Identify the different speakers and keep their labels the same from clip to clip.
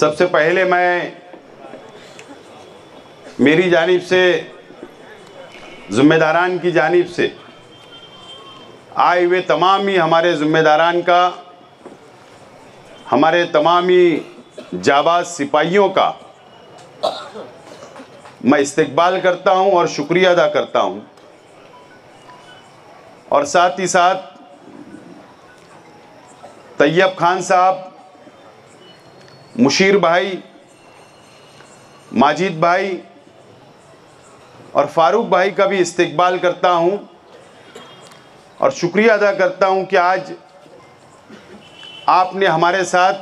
Speaker 1: सबसे पहले मैं मेरी जानिब से, ज़िम्मेदारान की जानिब से आए हुए तमाम ही हमारे ज़िम्मेदारान का, हमारे तमाम ही जाबाज सिपाहियों का मैं इस्तकबाल करता हूं और शुक्रिया अदा करता हूं। और साथ ही साथ तैयब खान साहब, मुशीर भाई, माजिद भाई और फारूक भाई का भी इस्तकबाल करता हूं और शुक्रिया अदा करता हूं कि आज आपने हमारे साथ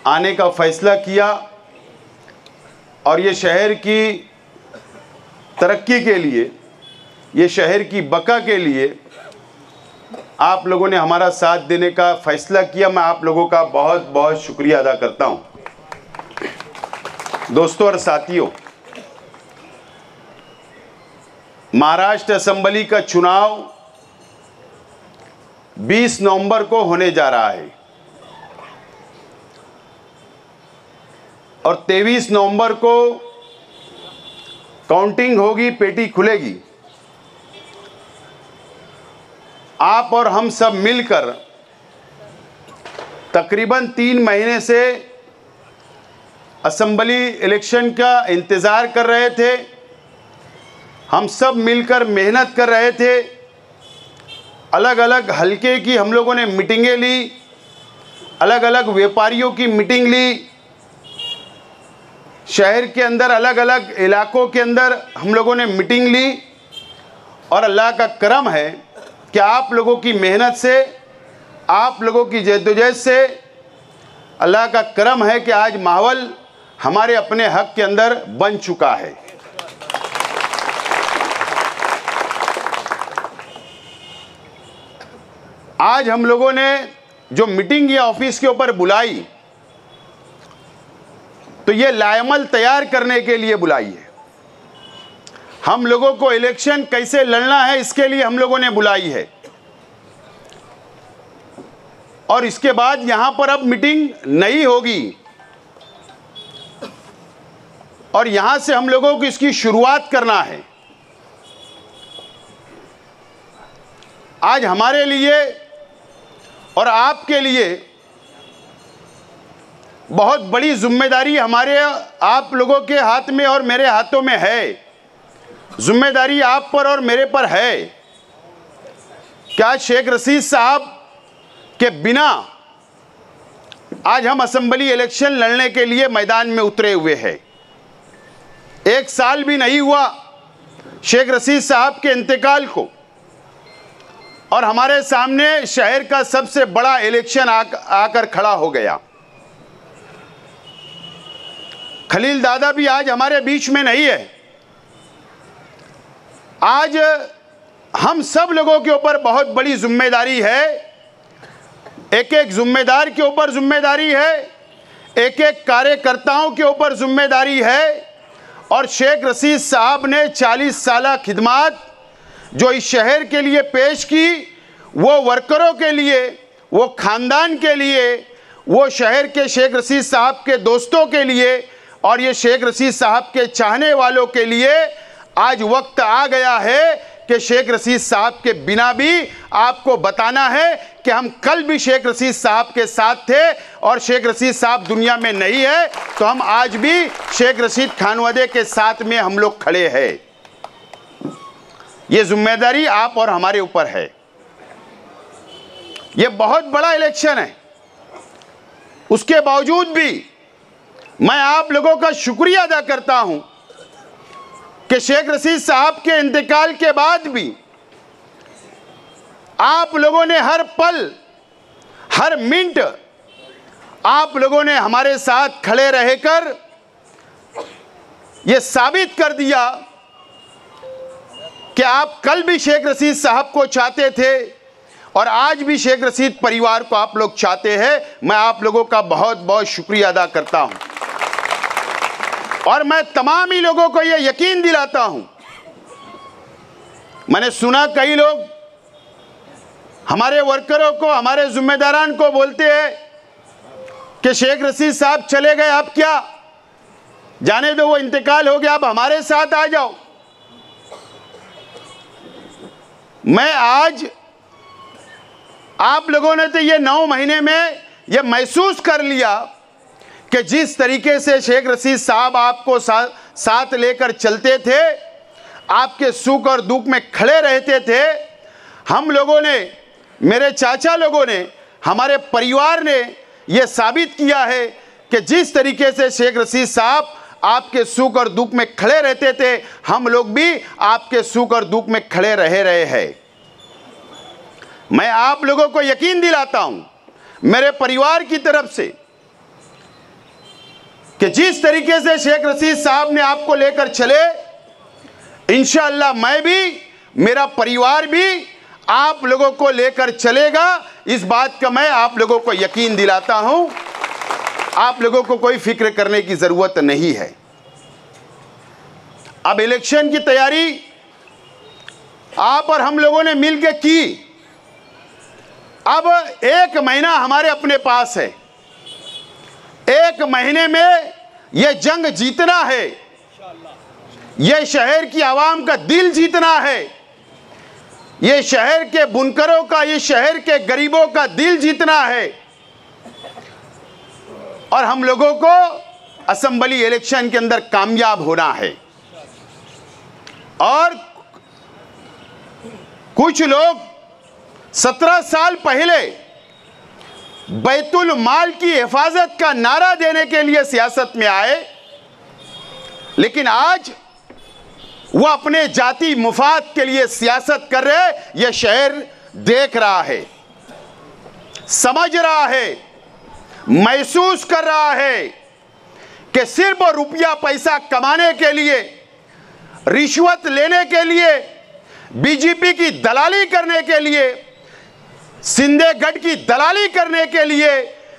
Speaker 1: आने का फ़ैसला किया और ये शहर की तरक्की के लिए, ये शहर की बका के लिए आप लोगों ने हमारा साथ देने का फ़ैसला किया। मैं आप लोगों का बहुत बहुत शुक्रिया अदा करता हूं। दोस्तों और साथियों, महाराष्ट्र असेंबली का चुनाव 20 नवंबर को होने जा रहा है और 23 नवंबर को काउंटिंग होगी, पेटी खुलेगी। आप और हम सब मिलकर तकरीबन 3 महीने से असेंबली इलेक्शन का इंतज़ार कर रहे थे। हम सब मिलकर मेहनत कर रहे थे। अलग अलग हलके की हम लोगों ने मीटिंगें ली, अलग अलग व्यापारियों की मीटिंग ली, शहर के अंदर अलग अलग इलाकों के अंदर हम लोगों ने मीटिंग ली और अल्लाह का करम है कि आप लोगों की मेहनत से, आप लोगों की जद्दोजहद से अल्लाह का करम है कि आज माहौल हमारे अपने हक के अंदर बन चुका है। आज हम लोगों ने जो मीटिंग या ऑफिस के ऊपर बुलाई तो ये लाएमल तैयार करने के लिए बुलाई है। हम लोगों को इलेक्शन कैसे लड़ना है इसके लिए हम लोगों ने बुलाई है और इसके बाद यहां पर अब मीटिंग नहीं होगी और यहां से हम लोगों को इसकी शुरुआत करना है। आज हमारे लिए और आपके लिए बहुत बड़ी जिम्मेदारी हमारे आप लोगों के हाथ में और मेरे हाथों में है। जिम्मेदारी आप पर और मेरे पर है। क्या शेख रशीद साहब के बिना आज हम असेंबली इलेक्शन लड़ने के लिए मैदान में उतरे हुए हैं। 1 साल भी नहीं हुआ शेख रशीद साहब के इंतकाल को और हमारे सामने शहर का सबसे बड़ा इलेक्शन आकर खड़ा हो गया। खलील दादा भी आज हमारे बीच में नहीं है। आज हम सब लोगों के ऊपर बहुत बड़ी जिम्मेदारी है। एक एक जिम्मेदार के ऊपर जिम्मेदारी है, एक एक कार्यकर्ताओं के ऊपर जिम्मेदारी है। और शेख रशीद साहब ने 40 साल खिदमत जो इस शहर के लिए पेश की, वो वर्करों के लिए, वो ख़ानदान के लिए, वो शहर के शेख रशीद साहब के दोस्तों के लिए और ये शेख रशीद साहब के चाहने वालों के लिए आज वक्त आ गया है कि शेख रशीद साहब के बिना भी आपको बताना है कि हम कल भी शेख रशीद साहब के साथ थे और शेख रशीद साहब दुनिया में नहीं है तो हम आज भी शेख रशीद खानवदे के साथ में हम लोग खड़े हैं। ये जिम्मेदारी आप और हमारे ऊपर है। ये बहुत बड़ा इलेक्शन है। उसके बावजूद भी मैं आप लोगों का शुक्रिया अदा करता हूं कि शेख रशीद साहब के इंतकाल के बाद भी आप लोगों ने हर पल, हर मिनट आप लोगों ने हमारे साथ खड़े रहकर ये साबित कर दिया कि आप कल भी शेख रशीद साहब को चाहते थे और आज भी शेख रशीद परिवार को आप लोग चाहते हैं। मैं आप लोगों का बहुत बहुत शुक्रिया अदा करता हूं और मैं तमाम ही लोगों को यह यकीन दिलाता हूं। मैंने सुना कई लोग हमारे वर्करों को, हमारे जिम्मेदारान को बोलते हैं कि शेख रशीद साहब चले गए, अब क्या, जाने दो, वो इंतकाल हो गया, अब हमारे साथ आ जाओ। मैं आज, आप लोगों ने तो ये 9 महीने में ये महसूस कर लिया कि जिस तरीके से शेख रशीद साहब आपको साथ लेकर चलते थे, आपके सुख और दुख में खड़े रहते थे, हम लोगों ने, मेरे चाचा लोगों ने, हमारे परिवार ने ये साबित किया है कि जिस तरीके से शेख रशीद साहब आपके सुख और दुख में खड़े रहते थे, हम लोग भी आपके सुख और दुख में खड़े रहे हैं। मैं आप लोगों को यकीन दिलाता हूं मेरे परिवार की तरफ से कि जिस तरीके से शेख रशीद साहब ने आपको लेकर चले, इंशाअल्लाह मैं भी, मेरा परिवार भी आप लोगों को लेकर चलेगा। इस बात का मैं आप लोगों को यकीन दिलाता हूं। आप लोगों को कोई फिक्र करने की जरूरत नहीं है। अब इलेक्शन की तैयारी आप और हम लोगों ने मिलकर की। अब 1 महीना हमारे अपने पास है। 1 महीने में यह जंग जीतना है, यह शहर की आवाम का दिल जीतना है, यह शहर के बुनकरों का, यह शहर के गरीबों का दिल जीतना है। और हम लोगों को असेंबली इलेक्शन के अंदर कामयाब होना है। और कुछ लोग 17 साल पहले बैतुल माल की हिफाजत का नारा देने के लिए सियासत में आए, लेकिन आज वो अपने जाति मुफाद के लिए सियासत कर रहे। यह शहर देख रहा है, समझ रहा है, महसूस कर रहा है कि सिर्फ रुपया पैसा कमाने के लिए, रिश्वत लेने के लिए, बीजेपी की दलाली करने के लिए, सिंधे गढ़ की दलाली करने के लिए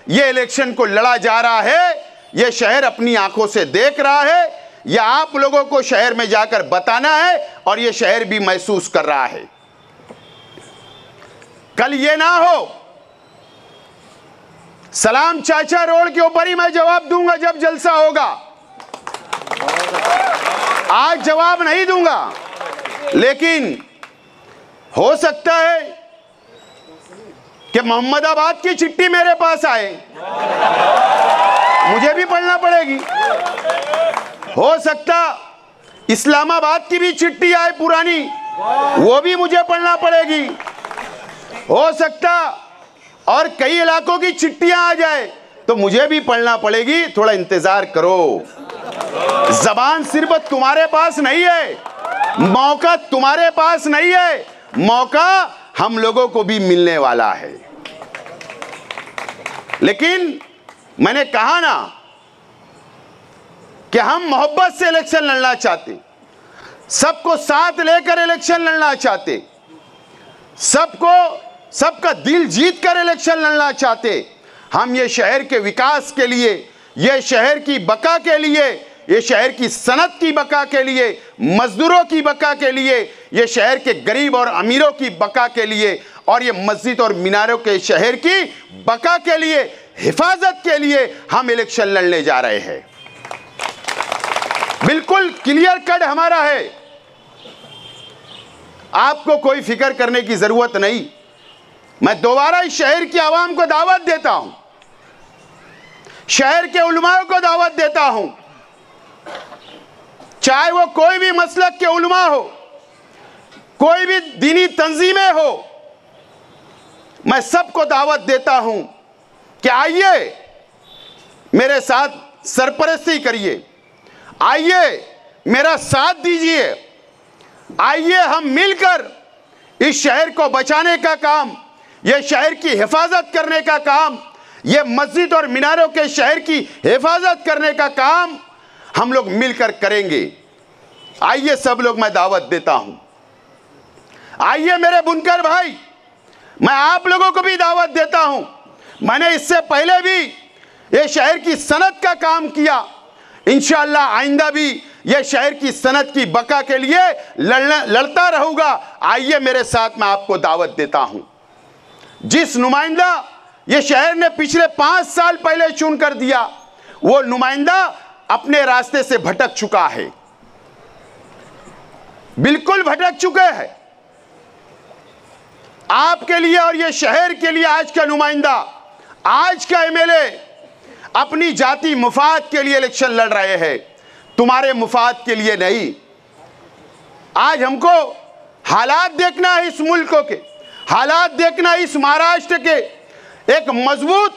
Speaker 1: यह इलेक्शन को लड़ा जा रहा है। यह शहर अपनी आंखों से देख रहा है। यह आप लोगों को शहर में जाकर बताना है और यह शहर भी महसूस कर रहा है। कल यह ना हो, सलाम चाचा रोड के ऊपर ही मैं जवाब दूंगा जब जलसा होगा। आज जवाब नहीं दूंगा, लेकिन हो सकता है कि मोहम्मदाबाद की चिट्ठी मेरे पास आए, मुझे भी पढ़ना पड़ेगी। हो सकता इस्लामाबाद की भी चिट्ठी आए पुरानी, वो भी मुझे पढ़ना पड़ेगी। हो सकता और कई इलाकों की चिट्ठियां आ जाए तो मुझे भी पढ़ना पड़ेगी। थोड़ा इंतजार करो। जबान सिर्फ तुम्हारे पास नहीं है, मौका तुम्हारे पास नहीं है, मौका हम लोगों को भी मिलने वाला है। लेकिन मैंने कहा ना कि हम मोहब्बत से इलेक्शन लड़ना चाहते, सबको साथ लेकर इलेक्शन लड़ना चाहते, सबका दिल जीत कर इलेक्शन लड़ना चाहते। हम ये शहर के विकास के लिए, ये शहर की बका के लिए, ये शहर की सनत की बका के लिए, मजदूरों की बका के लिए, ये शहर के गरीब और अमीरों की बका के लिए, और ये मस्जिद और मीनारों के शहर की बका के लिए, हिफाजत के लिए हम इलेक्शन लड़ने जा रहे हैं। बिल्कुल क्लियर कट हमारा है। आपको कोई फिक्र करने की जरूरत नहीं। मैं दोबारा इस शहर की आवाम को दावत देता हूं, शहर के उलमाओं को दावत देता हूं, चाहे वो कोई भी मसलक के उलमा हो, कोई भी दीनी तंजीमें हो, मैं सबको दावत देता हूं कि आइए मेरे साथ सरपरस्ती करिए, आइए मेरा साथ दीजिए, आइए हम मिलकर इस शहर को बचाने का काम, यह शहर की हिफाजत करने का काम, यह मस्जिद और मीनारों के शहर की हिफाजत करने का काम हम लोग मिलकर करेंगे। आइए सब लोग, मैं दावत देता हूं। आइए मेरे बुनकर भाई, मैं आप लोगों को भी दावत देता हूं। मैंने इससे पहले भी यह शहर की सनत का काम किया, इंशाअल्लाह आइंदा भी यह शहर की सनत की बका के लिए लड़ता रहूंगा। आइए मेरे साथ, मैं आपको दावत देता हूं। जिस नुमाइंदा ये शहर ने पिछले 5 साल पहले चुन कर दिया, वो नुमाइंदा अपने रास्ते से भटक चुका है, बिल्कुल भटक चुके हैं। आपके लिए और ये शहर के लिए आज का नुमाइंदा, आज का एमएलए अपनी जाति मुफाद के लिए इलेक्शन लड़ रहे हैं, तुम्हारे मुफाद के लिए नहीं। आज हमको हालात देखना है, इस मुल्क के हालात देखना है, इस महाराष्ट्र के एक मजबूत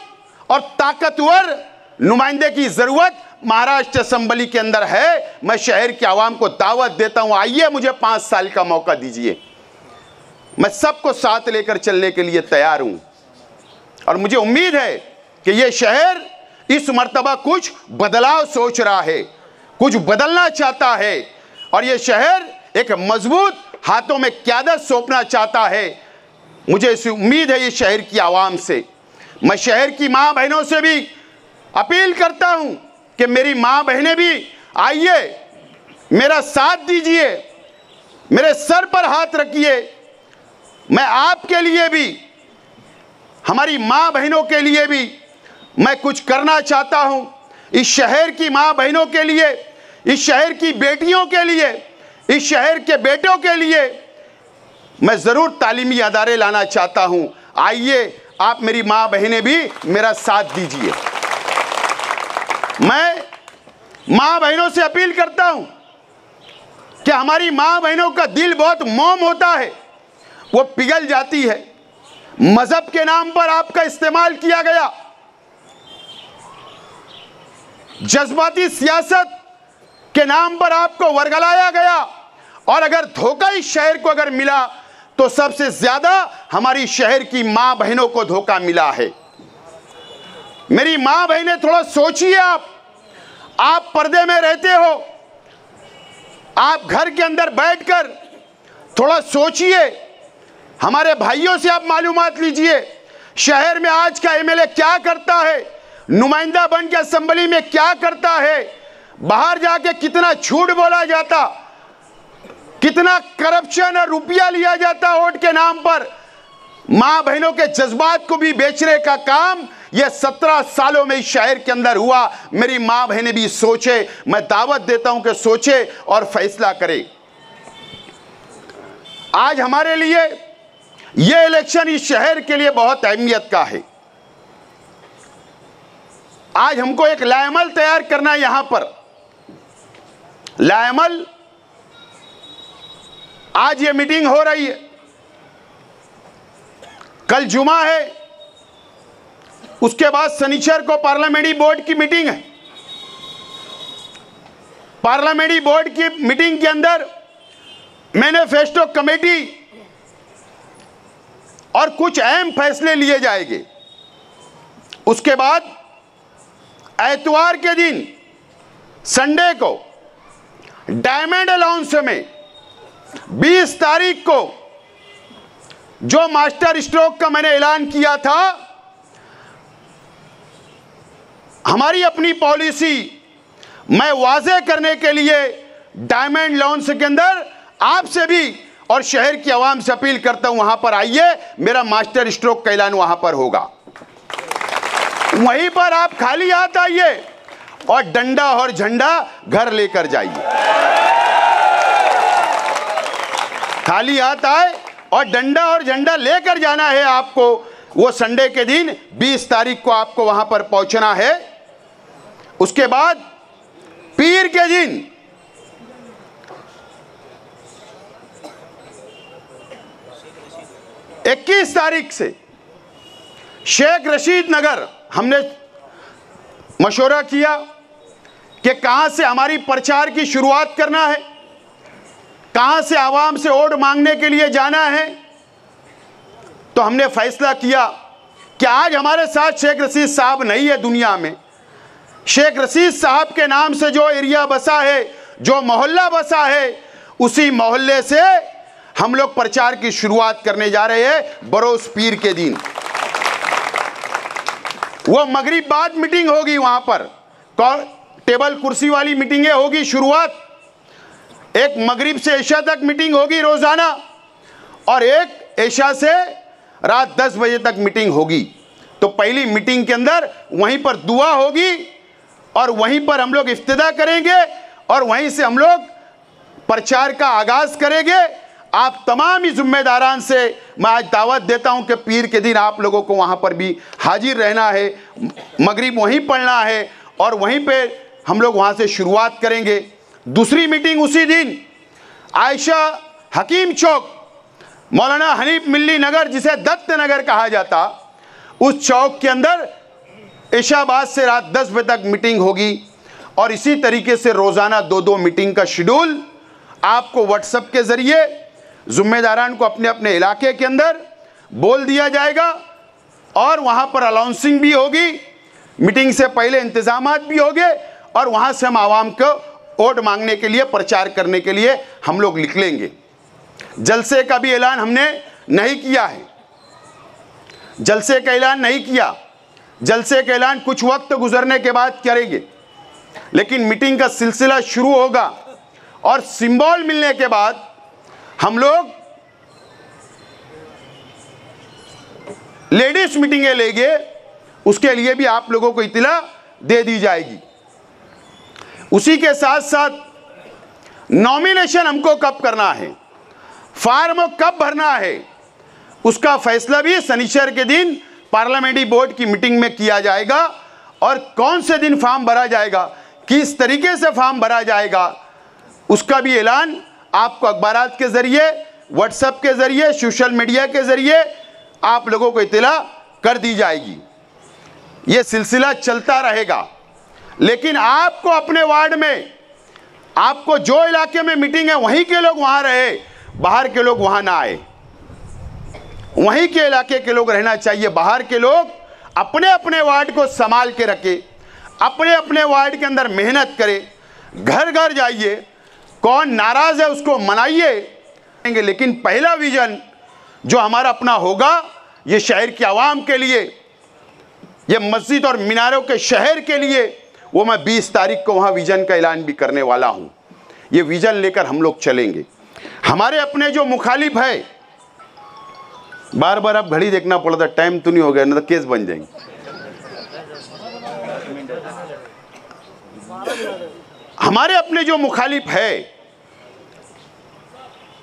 Speaker 1: और ताकतवर नुमाइंदे की जरूरत महाराष्ट्र असेंबली के अंदर है। मैं शहर के आवाम को दावत देता हूं, आइए मुझे 5 साल का मौका दीजिए, मैं सबको साथ लेकर चलने के लिए तैयार हूं। और मुझे उम्मीद है कि यह शहर इस मर्तबा कुछ बदलाव सोच रहा है, कुछ बदलना चाहता है, और यह शहर एक मजबूत हाथों में क़यादत सौंपना चाहता है। मुझे इस उम्मीद है ये शहर की आवाम से। मैं शहर की माँ बहनों से भी अपील करता हूं कि मेरी माँ बहनें भी आइए, मेरा साथ दीजिए, मेरे सर पर हाथ रखिए। मैं आपके लिए भी, हमारी माँ बहनों के लिए भी मैं कुछ करना चाहता हूं। इस शहर की माँ बहनों के लिए, इस शहर की बेटियों के लिए, इस शहर के बेटों के लिए मैं ज़रूर तालीमी अदारे लाना चाहता हूं। आइए, आप मेरी माँ बहनें भी मेरा साथ दीजिए। मैं माँ बहनों से अपील करता हूं कि हमारी माँ बहनों का दिल बहुत मोम होता है, वो पिघल जाती है। मजहब के नाम पर आपका इस्तेमाल किया गया, जज्बाती सियासत के नाम पर आपको वर्गलाया गया, और अगर धोखा इस शहर को अगर मिला तो सबसे ज्यादा हमारी शहर की मां बहनों को धोखा मिला है। मेरी मां बहनें, थोड़ा सोचिए। आप पर्दे में रहते हो, आप घर के अंदर बैठकर थोड़ा सोचिए। हमारे भाइयों से आप मालूमात लीजिए, शहर में आज का एमएलए क्या करता है, नुमाइंदा बन के असेंबली में क्या करता है, बाहर जाके कितना झूठ बोला जाता, कितना करप्शन और रुपया लिया जाता वोट के नाम पर। मां बहनों के जज्बात को भी बेचने का काम यह 17 सालों में इस शहर के अंदर हुआ। मेरी मां बहनें भी सोचे, मैं दावत देता हूं कि सोचे और फैसला करें। आज हमारे लिए यह इलेक्शन इस शहर के लिए बहुत अहमियत का है। आज हमको एक लाएमल तैयार करना है। यहां पर लाएमल, आज ये मीटिंग हो रही है, कल जुमा है, उसके बाद शनिचर को पार्लियामेंट्री बोर्ड की मीटिंग है। पार्लियामेंट्री बोर्ड की मीटिंग के अंदर मैनिफेस्टो कमेटी और कुछ अहम फैसले लिए जाएंगे। उसके बाद एतवार के दिन, संडे को, डायमंड अलाउंस में 20 तारीख को जो मास्टर स्ट्रोक का मैंने ऐलान किया था, हमारी अपनी पॉलिसी मैं वाज़ेह करने के लिए डायमंड लॉन्च के अंदर आपसे भी और शहर की आवाम से अपील करता हूं, वहां पर आइए। मेरा मास्टर स्ट्रोक का ऐलान वहां पर होगा। वहीं पर आप खाली हाथ आइए और डंडा और झंडा घर लेकर जाइए। खाली हाथ आए और डंडा और झंडा लेकर जाना है आपको। वो संडे के दिन 20 तारीख को आपको वहां पर पहुंचना है। उसके बाद पीर के दिन 21 तारीख से शेख रशीद नगर हमने मशवरा किया कि कहां से हमारी प्रचार की शुरुआत करना है, कहां से आवाम से वोट मांगने के लिए जाना है। तो हमने फैसला किया कि आज हमारे साथ शेख रशीद साहब नहीं है दुनिया में। शेख रशीद साहब के नाम से जो एरिया बसा है, जो मोहल्ला बसा है, उसी मोहल्ले से हम लोग प्रचार की शुरुआत करने जा रहे हैं बरोज पीर के दिन। वो मगरिब बाद मीटिंग होगी, वहां पर टेबल कुर्सी वाली मीटिंगें होगी शुरुआत। एक मगरिब से ऐशा तक मीटिंग होगी रोजाना, और एक ऐशा से रात 10 बजे तक मीटिंग होगी। तो पहली मीटिंग के अंदर वहीं पर दुआ होगी और वहीं पर हम लोग इफ्तिदा करेंगे और वहीं से हम लोग प्रचार का आगाज करेंगे। आप तमाम ही जिम्मेदारान से मैं आज दावत देता हूं कि पीर के दिन आप लोगों को वहां पर भी हाजिर रहना है, मगरिब वहीं पढ़ना है और वहीं पे हम लोग वहां से शुरुआत करेंगे। दूसरी मीटिंग उसी दिन आयशा हकीम चौक, मौलाना हनीफ मिल्ली नगर जिसे दत्त नगर कहा जाता, उस चौक के अंदर इशाबाद से रात 10 बजे तक मीटिंग होगी और इसी तरीके से रोज़ाना 2-2 मीटिंग का शेड्यूल आपको व्हाट्सएप के ज़रिए ज़िम्मेदारान को अपने अपने इलाके के अंदर बोल दिया जाएगा और वहाँ पर अनाउंसिंग भी होगी, मीटिंग से पहले इंतज़ामात भी होंगे और वहाँ से हम आवाम को वोट मांगने के लिए, प्रचार करने के लिए हम लोग निकलेंगे। जलसे का भी ऐलान हमने नहीं किया है, जलसे का ऐलान नहीं किया, जलसे का ऐलान कुछ वक्त गुजरने के बाद करेंगे, लेकिन मीटिंग का सिलसिला शुरू होगा और सिंबल मिलने के बाद हम लोग लेडीज मीटिंगें लेंगे, उसके लिए भी आप लोगों को इत्तला दे दी जाएगी। उसी के साथ साथ नॉमिनेशन हमको कब करना है, फार्म कब भरना है, उसका फैसला भी शनिचर के दिन पार्लियामेंट्री बोर्ड की मीटिंग में किया जाएगा और कौन से दिन फॉर्म भरा जाएगा, किस तरीके से फॉर्म भरा जाएगा, उसका भी ऐलान आपको अखबारात के ज़रिए, व्हाट्सएप के ज़रिए, सोशल मीडिया के ज़रिए आप लोगों को इत्तला कर दी जाएगी। ये सिलसिला चलता रहेगा, लेकिन आपको अपने वार्ड में, आपको जो इलाके में मीटिंग है वहीं के लोग वहाँ रहे, बाहर के लोग वहाँ ना आए। वहीं के इलाके के लोग रहना चाहिए, बाहर के लोग अपने अपने वार्ड को संभाल के रखें, अपने अपने वार्ड के अंदर मेहनत करें, घर घर जाइए, कौन नाराज है उसको मनाइए। लेकिन पहला विजन जो हमारा अपना होगा, ये शहर की आवाम के लिए, ये मस्जिद और मीनारों के शहर के लिए, वो मैं 20 तारीख को वहाँ विजन का ऐलान भी करने वाला हूँ। ये विजन लेकर हम लोग चलेंगे। हमारे अपने जो मुखालिफ है, बार बार अब घड़ी देखना पड़ता, टाइम तो नहीं हो गया, ना तो केस बन जाएंगे। हमारे अपने जो मुखालिफ है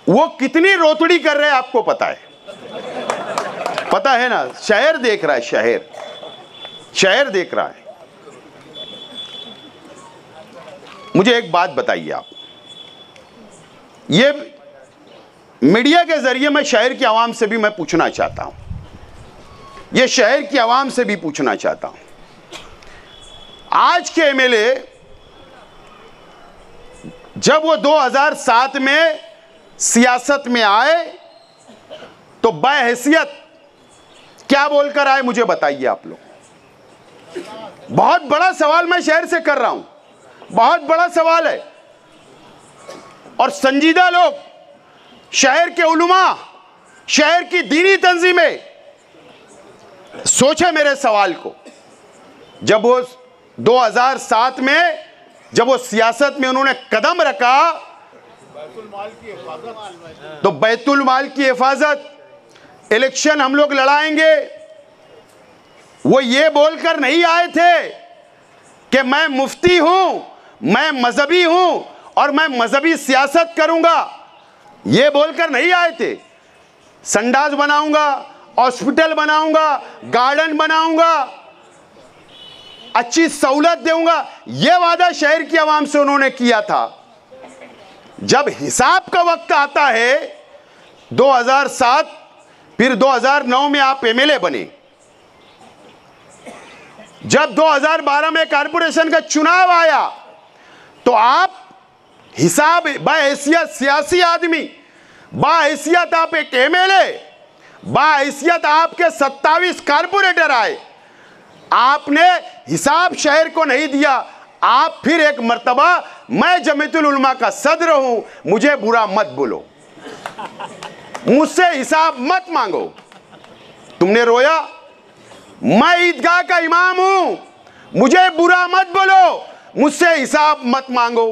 Speaker 1: वो कितनी रोतड़ी कर रहे हैं आपको पता है, पता है ना। शहर देख रहा है, शहर देख रहा है। मुझे एक बात बताइए आप, ये मीडिया के जरिए मैं शहर की आवाम से भी मैं पूछना चाहता हूं, ये शहर की आवाम से भी पूछना चाहता हूं, आज के एमएलए जब वो 2007 में सियासत में आए तो बहैसियत क्या बोलकर आए, मुझे बताइए आप लोग। बहुत बड़ा सवाल मैं शहर से कर रहा हूं, बहुत बड़ा सवाल है। और संजीदा लोग, शहर के उलमा, शहर की दीनी तंजीमें, सोचे मेरे सवाल को। जब वो 2007 में जब वो सियासत में उन्होंने कदम रखा तो बैतुल माल की हिफाजत, इलेक्शन हम लोग लड़ाएंगे, वो ये बोलकर नहीं आए थे कि मैं मुफ्ती हूं, मैं मजहबी हूं और मैं मजहबी सियासत करूंगा, ये बोलकर नहीं आए थे। संडास बनाऊंगा, हॉस्पिटल बनाऊंगा, गार्डन बनाऊंगा, अच्छी सहूलत दूंगा, यह वादा शहर की आवाम से उन्होंने किया था। जब हिसाब का वक्त आता है 2007, फिर 2009 में आप एमएलए बने, जब 2012 में कारपोरेशन का चुनाव आया तो आप हिसाब बाहैसियत सियासी आदमी, बाहैसियत आप एक एमएलए, बाहैसियत आपके 27 कारपोरेटर आए, आपने हिसाब शहर को नहीं दिया। आप फिर एक मर्तबा, मैं जमीयतुल उलमा का सदर हूं, मुझे बुरा मत बोलो, मुझसे हिसाब मत मांगो। तुमने रोया, मैं ईदगाह का इमाम हूं, मुझे बुरा मत बोलो, मुझसे हिसाब मत मांगो।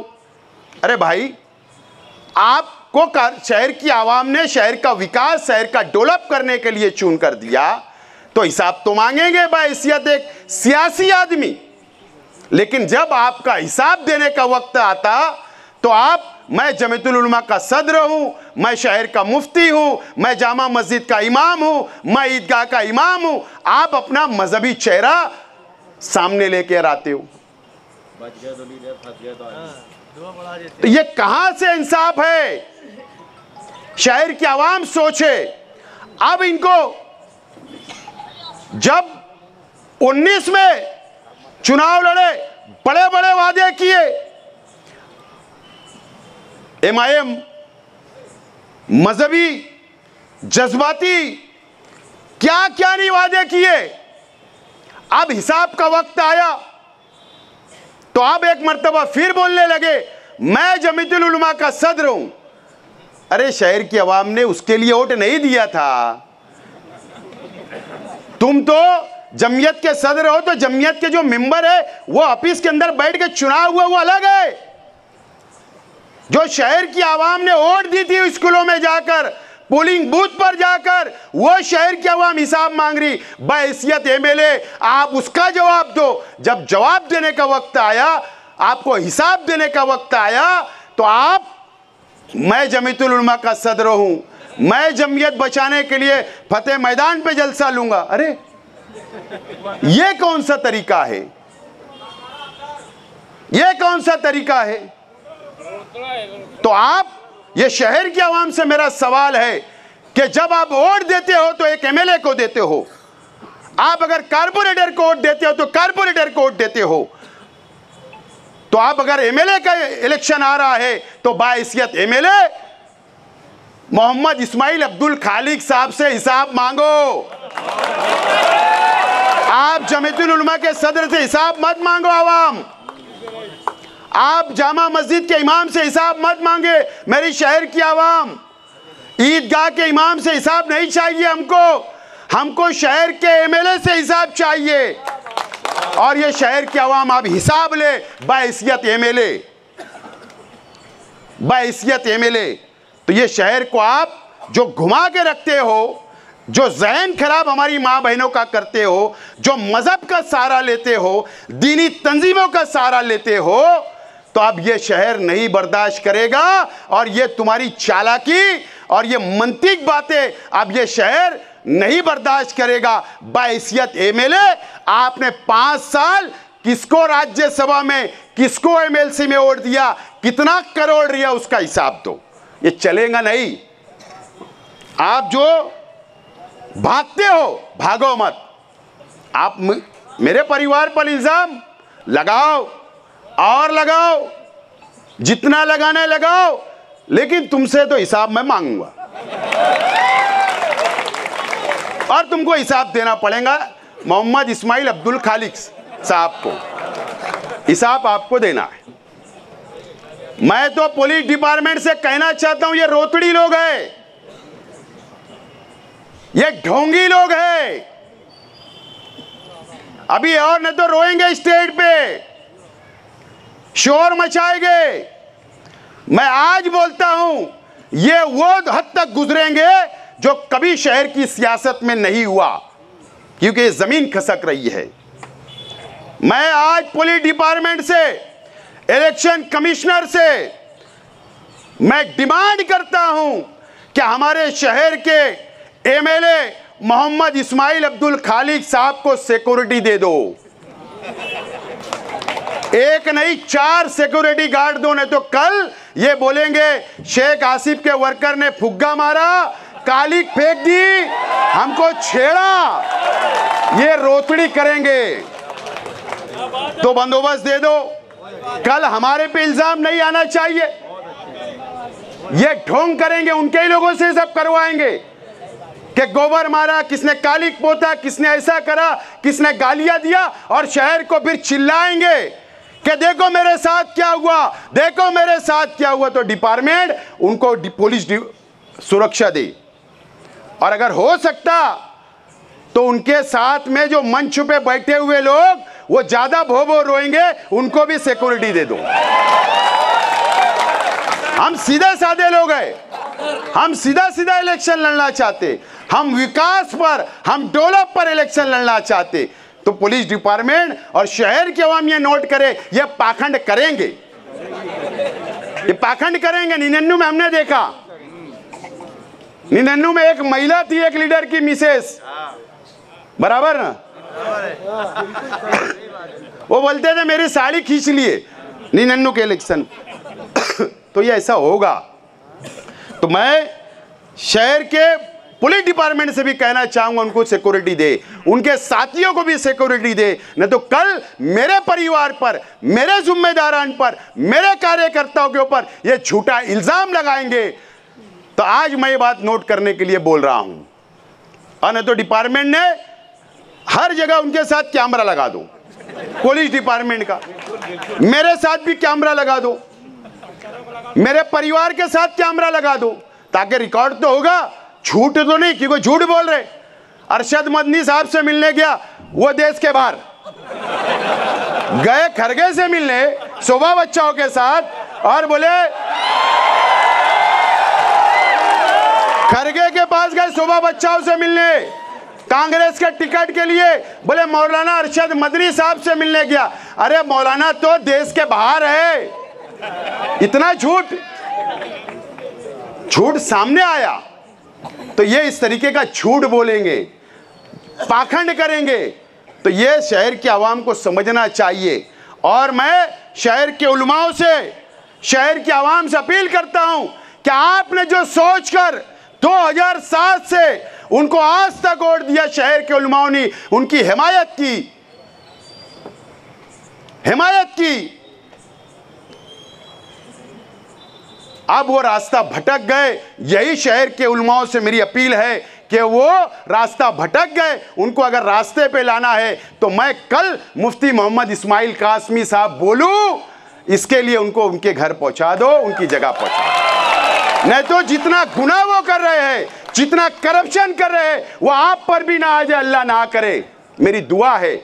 Speaker 1: अरे भाई, आपको शहर की आवाम ने शहर का विकास, शहर का डेवलप करने के लिए चुन कर दिया, तो हिसाब तो मांगेंगे बाहैसियत एक सियासी आदमी। लेकिन जब आपका हिसाब देने का वक्त आता तो आप, मैं जमीयतुल उलमा का सदर हूं, मैं शहर का मुफ्ती हूं, मैं जामा मस्जिद का इमाम हूं, मैं ईदगाह का इमाम हूं, आप अपना मजहबी चेहरा सामने लेकर आते हो। तो ये कहां से इंसाफ है? शहर की आवाम सोचे। अब इनको जब 19 में चुनाव लड़े, बड़े बड़े वादे किए, एमआईएम मजहबी जज्बाती क्या क्या नहीं वादे किए। अब हिसाब का वक्त आया तो आप एक मर्तबा फिर बोलने लगे मैं जमीयतुल उलमा का सदर हूं। अरे शहर की आवाम ने उसके लिए वोट नहीं दिया था। तुम तो जमीयत के सदर हो, तो जमीयत के जो मेंबर है वो ऑफिस के अंदर बैठ के चुनाव हुआ वो अलग है। जो शहर की आवाम ने वोट दी थी स्कूलों में जाकर, पोलिंग बूथ पर जाकर, वो शहर की आवाम हिसाब मांग रही। बाहैसियत एमएलए आप उसका जवाब दो। जब जवाब देने का वक्त आया, आपको हिसाब देने का वक्त आया, तो आप, मैं जमीयतुल उलमा का सदर हूं, मैं जमीयत बचाने के लिए फतेह मैदान पे जलसा लूंगा। अरे ये कौन सा तरीका है? ये कौन सा तरीका है? तो आप, ये शहर की आवाम से मेरा सवाल है कि जब आप वोट देते हो तो एक एमएलए को देते हो, आप अगर कारपोरेटर को वोट देते हो तो कारपोरेटर को वोट देते हो, तो आप अगर एमएलए का इलेक्शन आ रहा है तो बाहैसियत एमएलए मोहम्मद इस्माइल अब्दुल खालिक साहब से हिसाब मांगो। आप जमीयतुल उलमा के सदर से हिसाब मत मांगो। आवाम, आप जामा मस्जिद के इमाम से हिसाब मत मांगे। मेरी शहर की आवाम, ईदगाह के इमाम से हिसाब नहीं चाहिए हमको शहर के एमएलए से हिसाब चाहिए। और ये शहर की आवाम आप हिसाब ले बाहैसियत एमएलए, बाहैसियत एमएलए। तो ये शहर को आप जो घुमा के रखते हो, जो ज़हन खराब हमारी माँ बहनों का करते हो, जो मजहब का सहारा लेते हो, दीनी तंजीमों का सहारा लेते हो, तो अब ये शहर नहीं बर्दाश्त करेगा। और ये तुम्हारी चालाकी और ये मंतिक बातें अब ये शहर नहीं बर्दाश्त करेगा। बाहैसियत एमएलए आपने 5 साल किसको राज्यसभा में, किसको एमएलसी में वोट दिया, कितना करोड़ रिया, उसका हिसाब दो। ये चलेगा नहीं। आप जो भागते हो, भागो मत। आप मेरे परिवार पर इल्जाम लगाओ और लगाओ, जितना लगाना है लगाओ, लेकिन तुमसे तो हिसाब मैं मांगूंगा और तुमको हिसाब देना पड़ेगा। मोहम्मद इस्माइल अब्दुल खालिक साहब को हिसाब आपको देना है। मैं तो पुलिस डिपार्टमेंट से कहना चाहता हूं, ये रोतड़ी लोग हैं, ये ढोंगी लोग हैं। अभी और नहीं तो रोएंगे स्टेज पे, शोर मचाएंगे। मैं आज बोलता हूं, ये वो हद तक गुजरेंगे जो कभी शहर की सियासत में नहीं हुआ, क्योंकि ये जमीन खसक रही है। मैं आज पुलिस डिपार्टमेंट से, इलेक्शन कमिश्नर से मैं डिमांड करता हूं कि हमारे शहर के एमएलए मोहम्मद इस्माइल अब्दुल खालिक साहब को सिक्योरिटी दे दो। एक नहीं 4 सिक्योरिटी गार्ड दो, नहीं तो कल ये बोलेंगे शेख आसिफ के वर्कर ने फुग्गा मारा, कालिक फेंक दी, हमको छेड़ा। ये रोतड़ी करेंगे तो बंदोबस्त दे दो। कल हमारे पे इल्जाम नहीं आना चाहिए। ये ढोंग करेंगे, उनके ही लोगों से सब करवाएंगे कि गोबर मारा, किसने कालिक पोता, किसने ऐसा करा, किसने गालियां दिया, और शहर को फिर चिल्लाएंगे कि देखो मेरे साथ क्या हुआ, देखो मेरे साथ क्या हुआ। तो डिपार्टमेंट उनको पुलिस सुरक्षा दे, और अगर हो सकता तो उनके साथ में जो मंच पे बैठे हुए लोग वो ज्यादा भो रोएंगे, उनको भी सिक्योरिटी दे दो। हम सीधे साधे लोग हैं, हम सीधा सीधा इलेक्शन लड़ना चाहते। हम विकास पर, हम डेवलप पर इलेक्शन लड़ना चाहते, तो पुलिस डिपार्टमेंट और शहर के अवाम ये नोट करे, ये पाखंड करेंगे, ये पाखंड करेंगे। 99 में हमने देखा, 99 में एक महिला थी, एक लीडर की मिसेस, बराबर ना, वो बोलते थे मेरी साड़ी खींच लिए 99 के इलेक्शन। तो ये ऐसा होगा। तो मैं शहर के पुलिस डिपार्टमेंट से भी कहना चाहूंगा, उनको सिक्योरिटी दे, उनके साथियों को भी सिक्योरिटी दे, नहीं तो कल मेरे परिवार पर, मेरे जिम्मेदारान पर, मेरे कार्यकर्ताओं के ऊपर ये झूठा इल्जाम लगाएंगे। तो आज मैं ये बात नोट करने के लिए बोल रहा हूं। और नहीं तो डिपार्टमेंट ने हर जगह उनके साथ कैमरा लगा दो, पुलिस डिपार्टमेंट का, मेरे साथ भी कैमरा लगा दो, मेरे परिवार के साथ कैमरा लगा दो, ताकि रिकॉर्ड तो होगा, झूठ तो नहीं, क्योंकि झूठ बोल रहे। अरशद मदनी साहब से मिलने गया, वो देश के बाहर गए खरगे से मिलने शोभा बच्चाओं के साथ, और बोले खरगे के पास गए शोभा बच्चाओं से मिलने कांग्रेस के टिकट के लिए, बोले मौलाना अरशद मदनी साहब से मिलने गया। अरे मौलाना तो देश के बाहर है। इतना झूठ सामने आया। तो ये इस तरीके का झूठ बोलेंगे, पाखंड करेंगे, तो ये शहर के आवाम को समझना चाहिए। और मैं शहर के उलमाओं से, शहर के आवाम से अपील करता हूं कि आपने जो सोचकर 2007 से उनको आज तक वोट दिया, शहर के उलमाओं ने उनकी हिमायत की, अब वो रास्ता भटक गए। यही शहर के उलमाओं से मेरी अपील है कि वो रास्ता भटक गए, उनको अगर रास्ते पे लाना है तो मैं कल मुफ्ती मोहम्मद इस्माइल कासमी साहब बोलूं, इसके लिए उनको उनके घर पहुंचा दो, उनकी जगह पहुंचा दो। नहीं तो जितना गुनाह वो कर रहे हैं, जितना करप्शन कर रहे हैं, वो आप पर भी ना आ जाए, अल्लाह ना करे, मेरी दुआ है।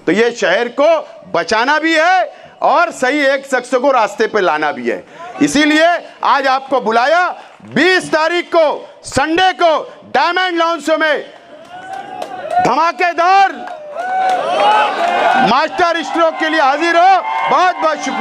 Speaker 1: तो ये शहर को बचाना भी है और सही एक शख्स को रास्ते पे लाना भी है। इसीलिए आज आपको बुलाया, 20 तारीख को संडे को डायमंड लाउंज में धमाकेदार मास्टर स्ट्रोक के लिए हाजिर हो। बहुत बहुत शुक्रिया।